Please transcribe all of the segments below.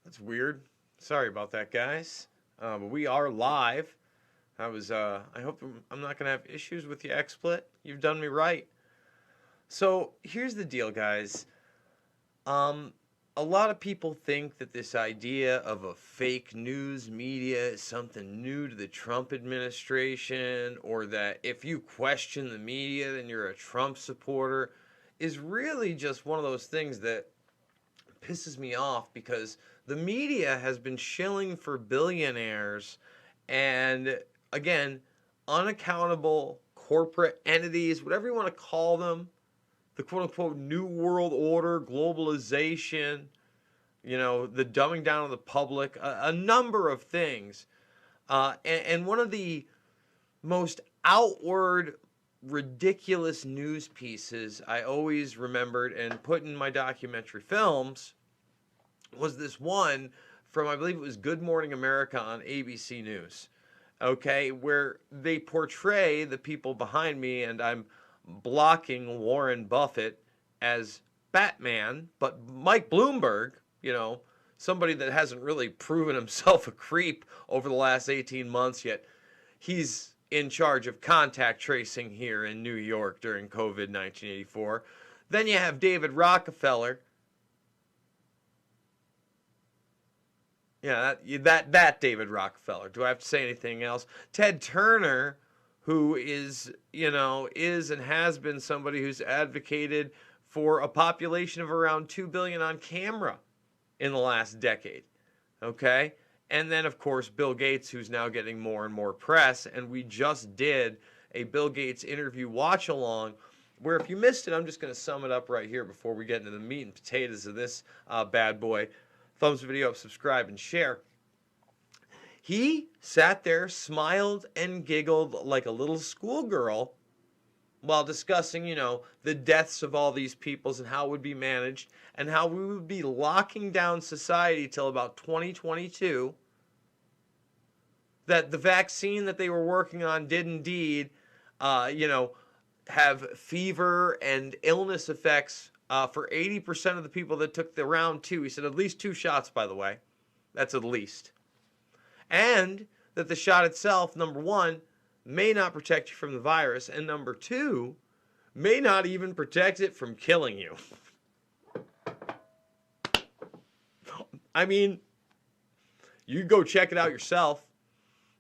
That's weird. Sorry about that, guys. But we are live. I hope I'm not going to have issues with you, XSplit. You've done me right. So, here's the deal, guys. A lot of people think that this idea of a fake news media is something new to the Trump administration, or that if you question the media, then you're a Trump supporter, is really just one of those things that pisses me off, because the media has been shilling for billionaires and, again, unaccountable corporate entities, whatever you want to call them, the quote-unquote New World Order, globalization, the dumbing down of the public, a number of things. And one of the most outward, ridiculous news pieces I always remembered and put in my documentary films was this one from, I believe it was Good Morning America on ABC News, okay, where they portray the people behind me, and I'm blocking Warren Buffett as Batman, but Mike Bloomberg, somebody that hasn't really proven himself a creep over the last 18 months yet, he's in charge of contact tracing here in New York during COVID 1984. Then you have David Rockefeller. Yeah, that David Rockefeller. Do I have to say anything else? Ted Turner, who is and has been somebody who's advocated for a population of around 2 billion on camera in the last decade. Okay? And then, of course, Bill Gates, who's now getting more and more press. And we just did a Bill Gates interview watch-along, where if you missed it, I'm just going to sum it up right here before we get into the meat and potatoes of this bad boy. Thumbs the video up, subscribe, and share. He sat there, smiled, and giggled like a little schoolgirl while discussing, the deaths of all these peoples and how it would be managed and how we would be locking down society till about 2022. That the vaccine that they were working on did indeed, have fever and illness effects for 80% of the people that took the round 2. He said at least 2 shots, by the way. That's at least. And that the shot itself, number 1, may not protect you from the virus, and number 2, may not even protect it from killing you. I mean, you go check it out yourself,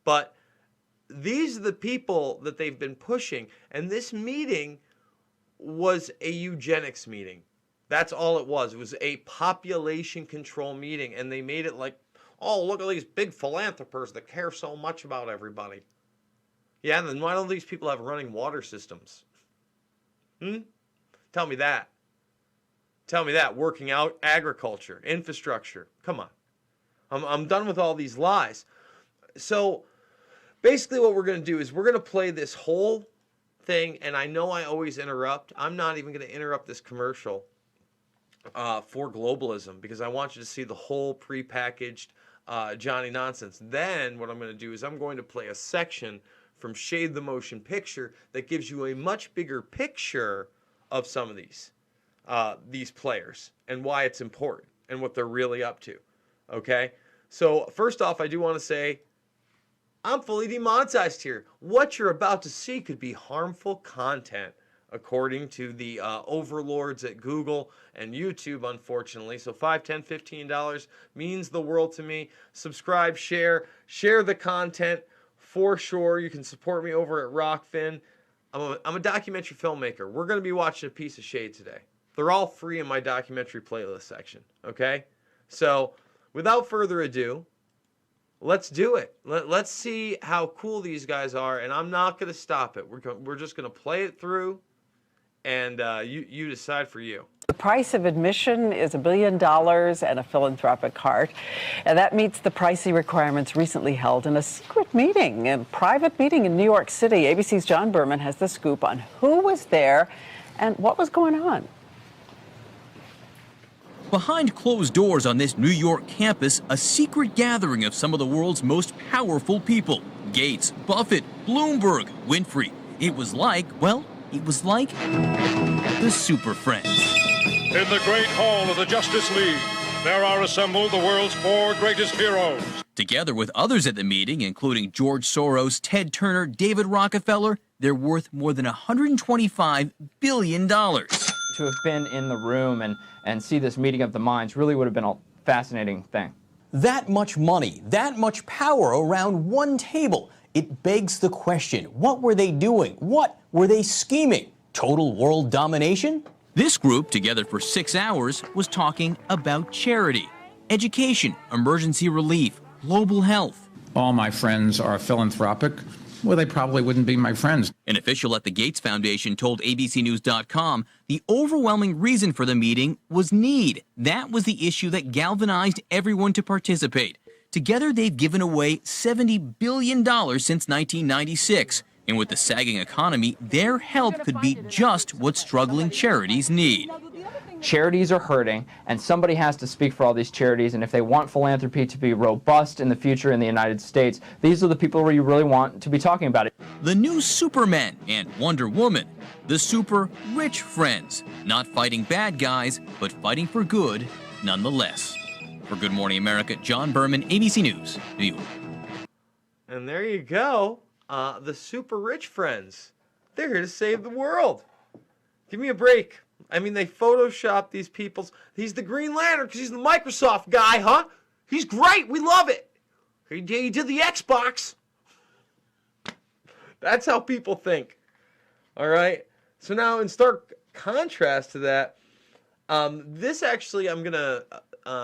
but these are the people that they've been pushing, and this meeting was a eugenics meeting. That's all it was. It was a population control meeting, and they made it like, oh, look at these big philanthropists that care so much about everybody. Yeah, then why don't these people have running water systems? Tell me that. Tell me that. Working out, agriculture, infrastructure. Come on. I'm done with all these lies. So basically what we're going to do is we're going to play this whole thing, and I know I always interrupt. I'm not even going to interrupt this commercial for globalism, because I want you to see the whole prepackaged Johnny nonsense. Then what I'm going to do is I'm going to play a section from Shade the Motion Picture that gives you a much bigger picture of some of these players and why it's important and what they're really up to. Okay? So first off, I do want to say I'm fully demonetized here. What you're about to see could be harmful content, according to the overlords at Google and YouTube, unfortunately. So $5, $10, $15 means the world to me. Subscribe, share the content for sure. You can support me over at Rockfin. I'm a documentary filmmaker. We're going to be watching a piece of Shade today. They're all free in my documentary playlist section, okay? So without further ado, let's do it. Let's see how cool these guys are, and I'm not going to stop it. We're just going to play it through, and you decide for you. The price of admission is $1 billion and a philanthropic heart, and that meets the pricey requirements recently held in a secret meeting, a private meeting in New York City. ABC's John Berman has the scoop on who was there and what was going on. Behind closed doors on this New York campus, a secret gathering of some of the world's most powerful people. Gates, Buffett, Bloomberg, Winfrey. It was like the Super Friends. In the great hall of the Justice League, There are assembled the world's 4 greatest heroes. Together with others at the meeting, including George Soros, Ted Turner, David Rockefeller, they're worth more than $125 billion. To have been in the room and see this meeting of the minds really would have been a fascinating thing. That much money, that much power around one table. It begs the question, what were they doing? What were they scheming? Total world domination? This group, together for 6 hours, was talking about charity, education, emergency relief, global health. All my friends are philanthropic. Well, they probably wouldn't be my friends. An official at the Gates Foundation told ABCnews.com the overwhelming reason for the meeting was need. That was the issue that galvanized everyone to participate. Together, they've given away $70 billion since 1996. And with the sagging economy, their help could be just what struggling charities need. Charities are hurting, and somebody has to speak for all these charities, and if they want philanthropy to be robust in the future in the United States, these are the people where you really want to be talking about it. The new Superman and Wonder Woman, the super rich friends, not fighting bad guys, but fighting for good nonetheless. For Good Morning America, John Berman, ABC News, New York. And there you go. The super rich friends. They're here to save the world. Give me a break. I mean, they photoshopped these people's... He's the Green Lantern because he's the Microsoft guy, huh? He's great. We love it. He did the Xbox. That's how people think. All right? So now, in stark contrast to that, this actually, I'm going to...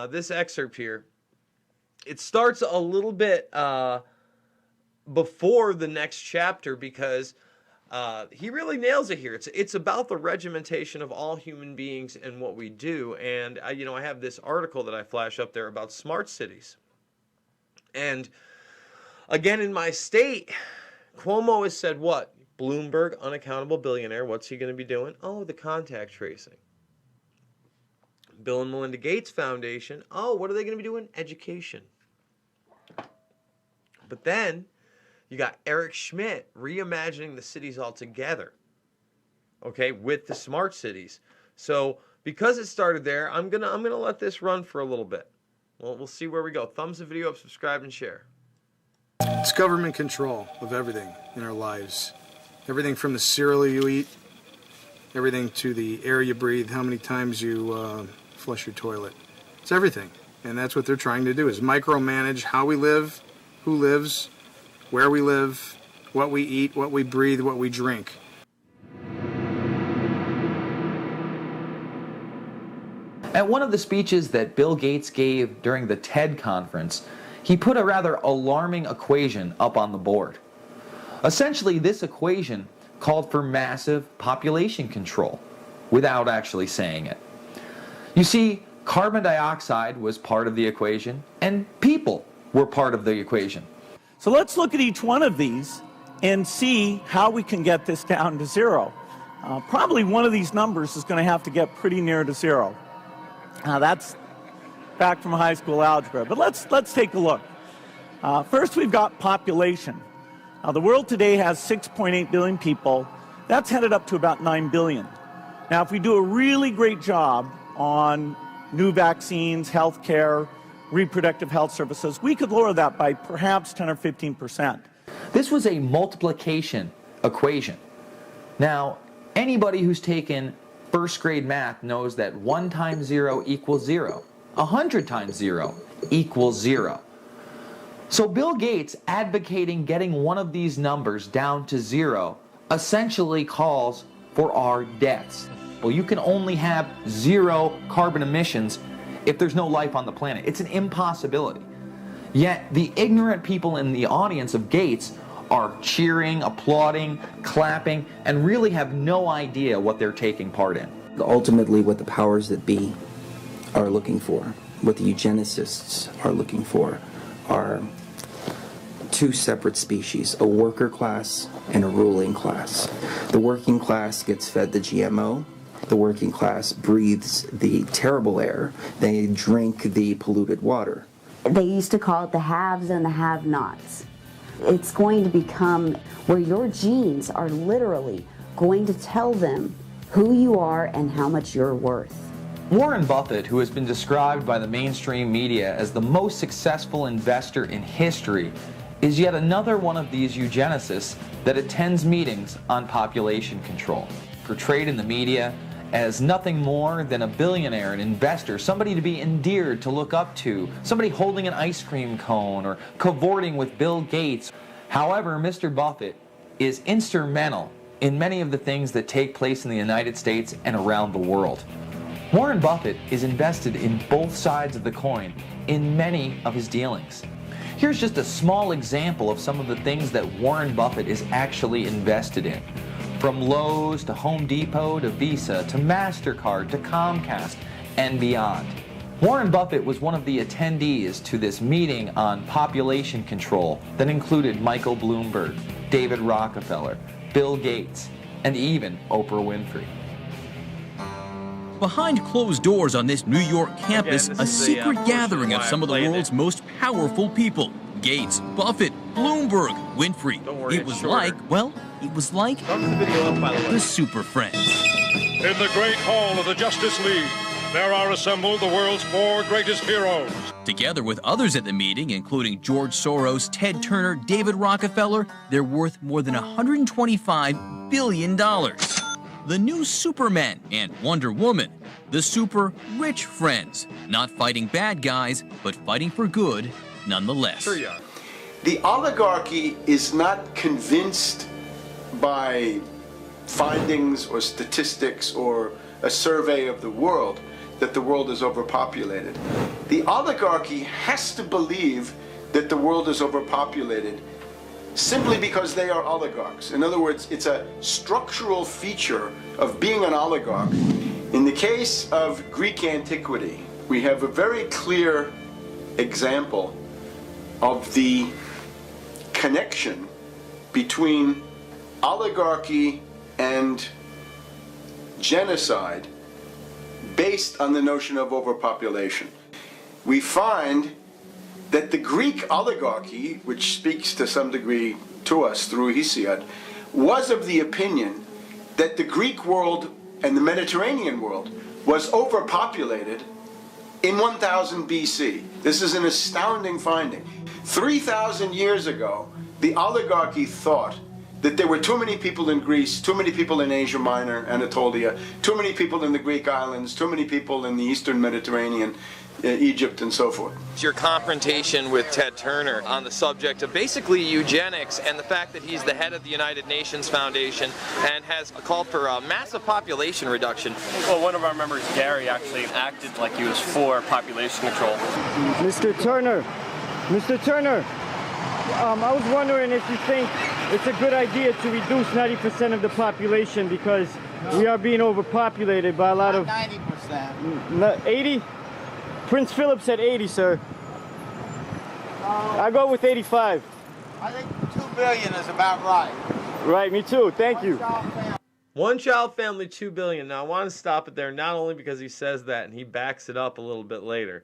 this excerpt here, it starts a little bit... before the next chapter because he really nails it here. It's about the regimentation of all human beings and what we do. And I have this article that I flash up there about smart cities. And again, in my state, Cuomo has said what? Bloomberg, unaccountable billionaire. What's he going to be doing? Oh, the contact tracing. Bill and Melinda Gates Foundation. Oh, what are they going to be doing? Education. But then you got Eric Schmidt reimagining the cities altogether, okay, with the smart cities. So because it started there, I'm gonna let this run for a little bit. Well, we'll see where we go. Thumbs the video up, subscribe, and share. It's government control of everything in our lives. Everything from the cereal you eat, everything to the air you breathe, how many times you flush your toilet. It's everything. And that's what they're trying to do, is micromanage how we live, who lives, where we live, what we eat, what we breathe, what we drink. At one of the speeches that Bill Gates gave during the TED conference, he put a rather alarming equation up on the board. Essentially, this equation called for massive population control, without actually saying it. You see, carbon dioxide was part of the equation, and people were part of the equation. So let's look at each one of these and see how we can get this down to zero. Probably one of these numbers is going to have to get pretty near to zero. That's back from high school algebra, but let's take a look. First, we've got population. The world today has 6.8 billion people. That's headed up to about 9 billion. Now, if we do a really great job on new vaccines, healthcare, reproductive health services, we could lower that by perhaps 10 or 15%. This was a multiplication equation. Now, anybody who's taken first grade math knows that 1 times 0 equals 0. 100 times 0 equals 0. So Bill Gates advocating getting one of these numbers down to 0 essentially calls for our deaths. Well, you can only have 0 carbon emissions if there's no life on the planet. It's an impossibility. Yet the ignorant people in the audience of Gates are cheering, applauding, clapping, and really have no idea what they're taking part in. Ultimately, what the powers that be are looking for, what the eugenicists are looking for, are two separate species, a worker class and a ruling class. The working class gets fed the GMO. The working class breathes the terrible air. They drink the polluted water. They used to call it the haves and the have-nots. It's going to become where your genes are literally going to tell them who you are and how much you're worth. Warren Buffett, who has been described by the mainstream media as the most successful investor in history, is yet another one of these eugenicists that attends meetings on population control. Portrayed in the media as nothing more than a billionaire, an investor, somebody to be endeared, to look up to, somebody holding an ice cream cone or cavorting with Bill Gates. However, Mr. Buffett is instrumental in many of the things that take place in the United States and around the world. Warren Buffett is invested in both sides of the coin in many of his dealings. Here's just a small example of some of the things that Warren Buffett is actually invested in. From Lowe's to Home Depot to Visa to MasterCard to Comcast and beyond. Warren Buffett was one of the attendees to this meeting on population control that included Michael Bloomberg, David Rockefeller, Bill Gates, and even Oprah Winfrey. Behind closed doors on this New York campus, a secret gathering of some of the world's most powerful people. Gates, Buffett, Bloomberg, Winfrey. It was like, well, it was like the Super Friends. In the great hall of the Justice League, there are assembled the world's 4 greatest heroes. Together with others at the meeting, including George Soros, Ted Turner, David Rockefeller, they're worth more than $125 billion. The new Superman and Wonder Woman, the super rich friends, not fighting bad guys, but fighting for good nonetheless. Sure you are. The oligarchy is not convinced by findings or statistics or a survey of the world that the world is overpopulated. The oligarchy has to believe that the world is overpopulated simply because they are oligarchs. In other words, it's a structural feature of being an oligarch. In the case of Greek antiquity, we have a very clear example of the connection between oligarchy and genocide based on the notion of overpopulation. We find that the Greek oligarchy, which speaks to some degree to us through Hesiod, was of the opinion that the Greek world and the Mediterranean world was overpopulated in 1000 BC. This is an astounding finding. 3,000 years ago, the oligarchy thought that there were too many people in Greece, too many people in Asia Minor, Anatolia, too many people in the Greek islands, too many people in the Eastern Mediterranean, Egypt, and so forth. Your confrontation with Ted Turner on the subject of basically eugenics and the fact that he's the head of the United Nations Foundation and has called for a massive population reduction. Well, one of our members, Gary, actually acted like he was for population control. Mr. Turner, I was wondering if you think it's a good idea to reduce 90% of the population because we are being overpopulated by a lot of... 90%. 80? Prince Philip said 80, sir. I go with 85. I think 2 billion is about right. Right, me too. Thank you. One child family, 2 billion. Now I want to stop it there, not only because he says that and he backs it up a little bit later.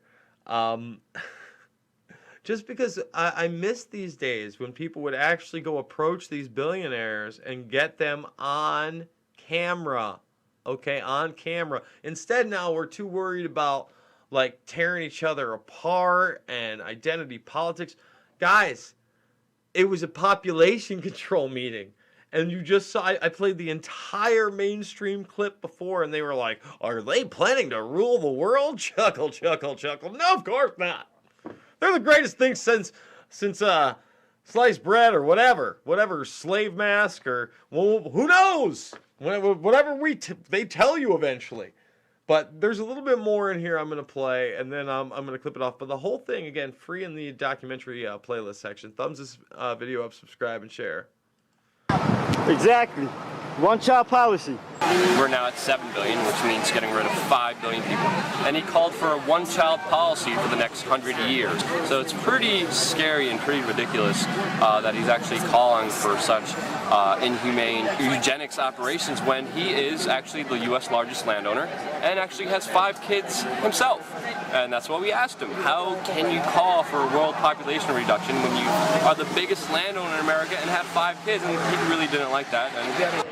Just because I miss these days when people would actually go approach these billionaires and get them on camera. Okay, on camera. Instead, now we're too worried about like tearing each other apart and identity politics. Guys, it was a population control meeting. And you just saw, I played the entire mainstream clip before and they were like, are they planning to rule the world? Chuckle, chuckle, chuckle. No, of course not. They're the greatest thing since sliced bread or whatever slave mask or, well, who knows? Whatever they tell you eventually. But there's a little bit more in here I'm going to play, and then I'm going to clip it off. But the whole thing, again, free in the documentary playlist section. Thumbs this video up, subscribe, and share. Exactly. One-child policy. We're now at 7 billion, which means getting rid of 5 billion people. And he called for a one-child policy for the next 100 years. So it's pretty scary and pretty ridiculous that he's actually calling for such inhumane eugenics operations when he is actually the U.S. largest landowner and actually has 5 kids himself. And that's what we asked him. How can you call for a world population reduction when you are the biggest landowner in America and have 5 kids? And he really didn't like that. And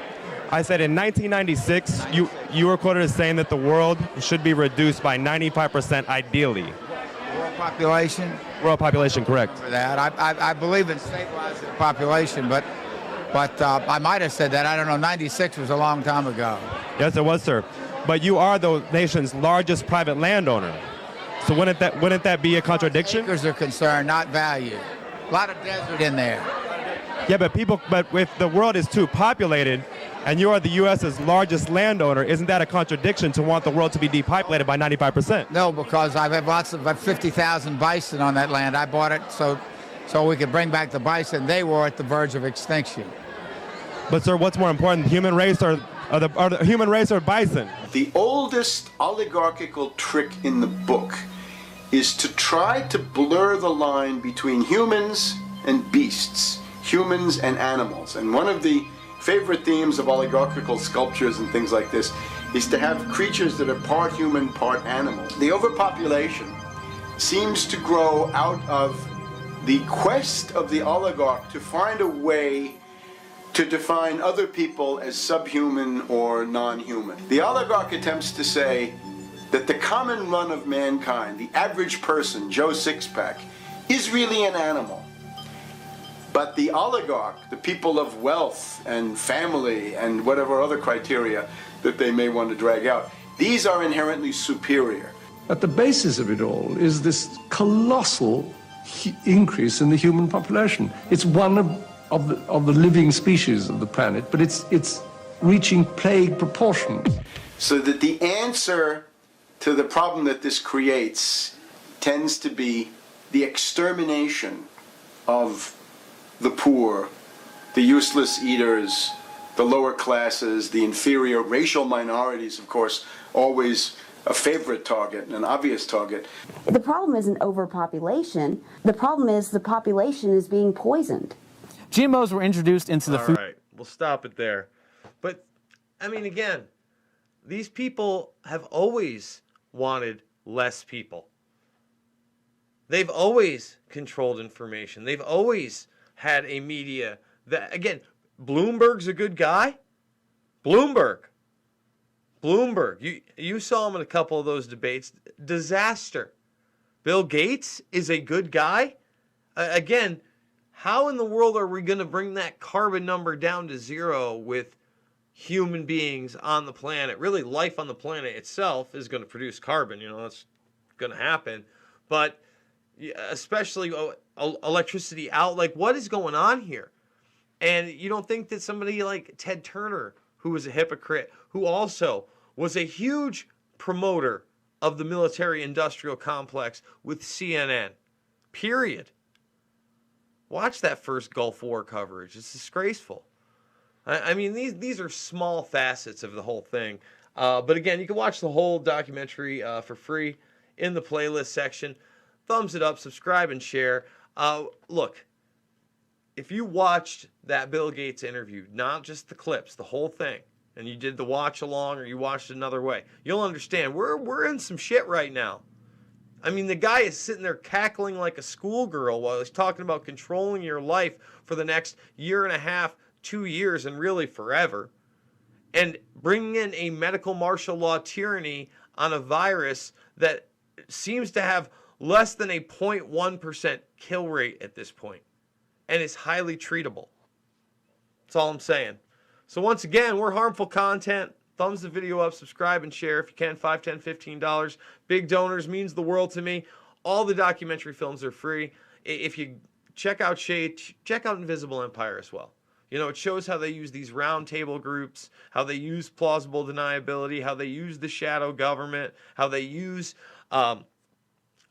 I said in 1996, you were quoted as saying that the world should be reduced by 95% ideally. World population? World population, correct. For that. I believe in stabilizing the population, but I might have said that. I don't know. 96 was a long time ago. Yes, it was, sir. But you are the nation's largest private landowner. So wouldn't that be a contradiction? Acres are concerned, not value. A lot of desert in there. Yeah, but if the world is too populated, and you are the U.S.'s largest landowner, isn't that a contradiction to want the world to be depopulated by 95%? No, because I have 50,000 bison on that land. I bought it so we could bring back the bison. They were at the verge of extinction. But sir, what's more important, the human race or the human race or bison? The oldest oligarchical trick in the book is to try to blur the line between humans and beasts, humans and animals. And one of the favorite themes of oligarchical sculptures and things like this is to have creatures that are part human, part animal. The overpopulation seems to grow out of the quest of the oligarch to find a way to define other people as subhuman or non-human. The oligarch attempts to say that the common run of mankind, the average person, Joe Sixpack, is really an animal. But the oligarch, the people of wealth and family and whatever other criteria that they may want to drag out, these are inherently superior. At the basis of it all is this colossal increase in the human population. It's one of the living species of the planet, but it's reaching plague proportions. So that the answer to the problem that this creates tends to be the extermination of the poor, the useless eaters, the lower classes, the inferior racial minorities, of course, always a favorite target, an obvious target. The problem isn't overpopulation. The problem is the population is being poisoned. GMOs were introduced into the food. All right, we'll stop it there. But, I mean, again, these people have always wanted less people. They've always controlled information. They've always had a media that, again, Bloomberg's a good guy. Bloomberg. You saw him in a couple of those debates. Disaster. Bill Gates is a good guy. Again, how in the world are we going to bring that carbon number down to zero with human beings on the planet? Really, life on the planet itself is going to produce carbon. That's going to happen. But especially electricity out. Like, what is going on here? And you don't think that somebody like Ted Turner, who was a hypocrite, who also was a huge promoter of the military-industrial complex with CNN, period. Watch that first Gulf War coverage. It's disgraceful. I mean, these are small facets of the whole thing. But again, you can watch the whole documentary for free in the playlist section. Thumbs it up, subscribe, and share. Look, if you watched that Bill Gates interview, not just the clips, the whole thing, and you did the watch along or you watched it another way, you'll understand we're in some shit right now. I mean, the guy is sitting there cackling like a schoolgirl while he's talking about controlling your life for the next year and a half, 2 years, and really forever, and bringing in a medical martial law tyranny on a virus that seems to have less than a 0.1% kill rate at this point, and is highly treatable. That's all I'm saying. So once again, we're Harmful Content. Thumbs the video up, subscribe, and share if you can. $5, $10, $15. Big donors means the world to me. All the documentary films are free. If you check out Shade, check out Invisible Empire as well. It shows how they use these round table groups, how they use plausible deniability, how they use the shadow government, how they use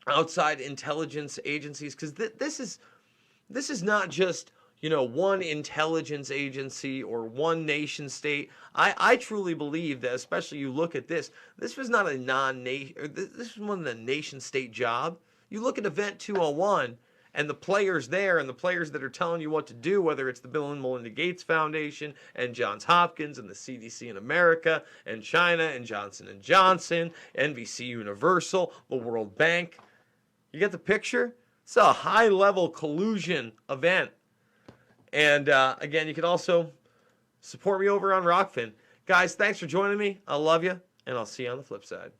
outside intelligence agencies. Because this is not just one intelligence agency or one nation state. I truly believe that, especially you look at this was not a non-nation, this was one of the nation state job. You look at Event 201 and the players there and the players that are telling you what to do, whether it's the Bill and Melinda Gates Foundation and Johns Hopkins and the CDC in America and China and Johnson & Johnson, NBC Universal, the World Bank. You get the picture? It's a high-level collusion event. And again, you can also Support me over on Rockfin. Guys, thanks for joining me. I love you, and I'll see you on the flip side.